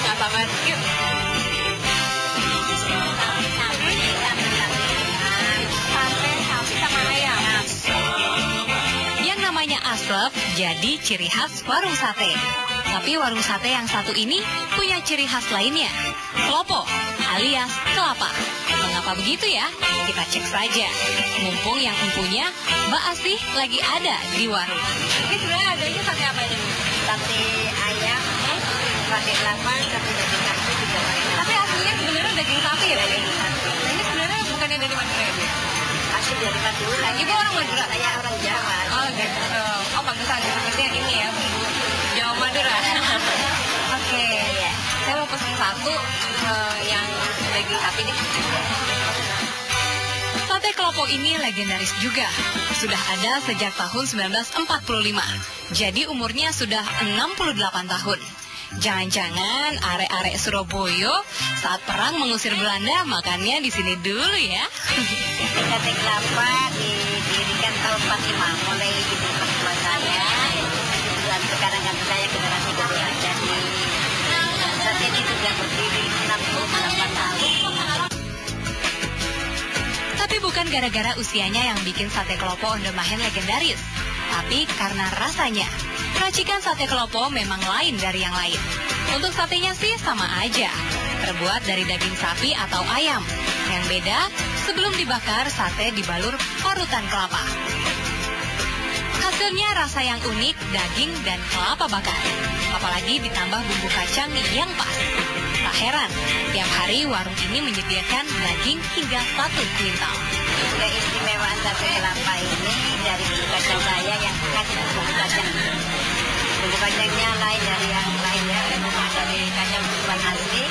nggak sabar. Yuk. Sate sapi sama ayam. Yang namanya aslep jadi ciri khas warung sate. Tapi warung sate yang satu ini punya ciri khas lainnya, kelopo alias kelapa. Mengapa begitu ya? Kita cek saja. Mumpung yang empunya Mbak Asih lagi ada di warung. Ini sebenarnya adanya sate apa ini? Sate ayam, sate kelapa, sate daging sapi juga banyak. Tapi aslinya sebenarnya daging sapi ya? Daging sapi. Nah, ini sebenarnya bukannya dari Madura ya, Bu? Asli dari Madura. Ibu orang Madura? Saya orang Jawa. Oh gitu. Oh pantesan seperti yang ini ya, bumbu Jawa Madura. Oke. Saya mau pesan satu yang daging sapi nih. Sate kelopo ini legendaris juga. Sudah ada sejak tahun 1945. Jadi umurnya sudah 68 tahun. Jangan-jangan arek-arek Surabaya saat perang mengusir Belanda makannya di sini dulu ya. Sate kelapa didirikan tahun 45 mulai dibuat saya. Dan sekarang kan saya generasi kedua. Jadi sate ini sudah berdiri 68 tahun. Tapi bukan gara-gara usianya yang bikin sate kelopo Ondomahen legendaris, tapi karena rasanya. Racikan sate kelopo memang lain dari yang lain. Untuk satenya sih sama aja, terbuat dari daging sapi atau ayam. Yang beda, sebelum dibakar sate dibalur parutan kelapa. Hasilnya rasa yang unik, daging dan kelapa bakar. Apalagi ditambah bumbu kacang yang pas. Tak heran, tiap hari warung ini menyediakan daging hingga 1 kuintal. Keistimewaan sate kelapa ini dari bumbu kacang saya yang khas bumbu kacang. Bumbu kacangnya lain dari yang lainnya, bukan dari kacang bumbuan asli.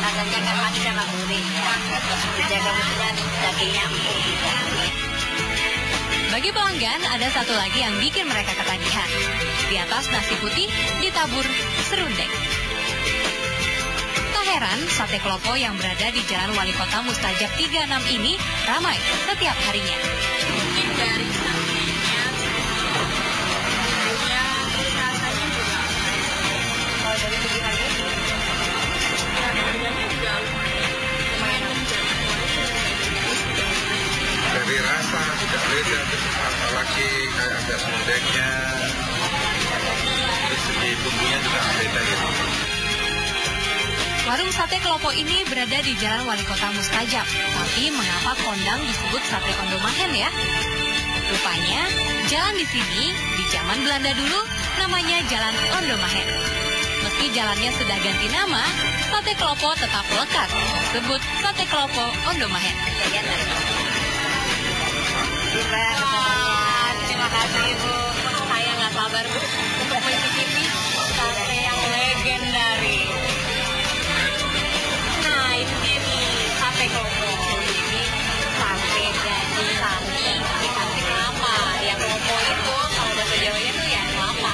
Rasanya kan manis sama gurih. Dan kemudian dagingnya empuk. Bagi pelanggan, ada satu lagi yang bikin mereka ketagihan. Di atas nasi putih ditabur serundeng. Tak heran, sate kelopo yang berada di Jalan Wali Kota Mustajab 36 ini ramai setiap harinya. Dari sapinya, rasanya juga. Kalau dari segi harga, harganya juga lumayan. Dari rasa tidak beda, apalagi kayak ada serundengnya, dari segi bumbunya juga beda gitu. Warung sate kelopo ini berada di Jalan Wali Kota Mustajab. Tapi mengapa kondang disebut sate Ondomahen ya? Rupanya, jalan di sini di zaman Belanda dulu namanya Jalan Ondomahen. Meski jalannya sudah ganti nama, sate kelopo tetap lekat disebut sate kelopo Ondomahen. Terima kasih Ibu. Saya nggak sabar Bu untuk mencicipi sate yang legendaris. Nah itu dia nih sate kelopo. Ini sate daging sapi dikasih kelapa. Yang kelopo itu kalau bahasa Jawanya tuh ya kelapa.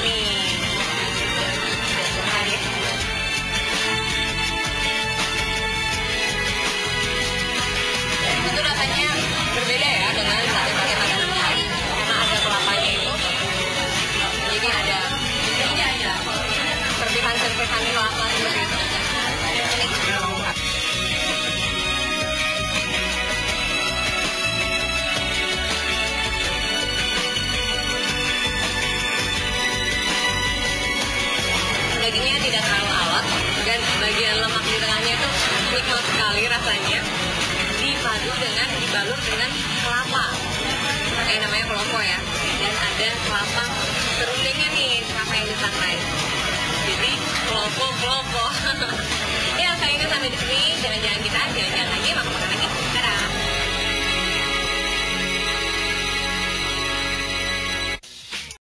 Nih. Itu rasanya berbeda ya dengan sate-sate pada umumnya karena ada kelapanya itu. Jadi ada serpihan-serpihan kelapa seperti itu. Dagingnya tidak terlalu alot dan bagian lemak di tengahnya itu nikmat sekali rasanya. Dipadu dengan dibalur dengan kelapa. Namanya kelopo ya. Dan ada kelapa serundengnya nih, kelapa yang disangrai. Jadi kelopo. Ya, saya ini sampai di sini. Jangan-jangan kita jalan-jalan lagi, makan-makan lagi.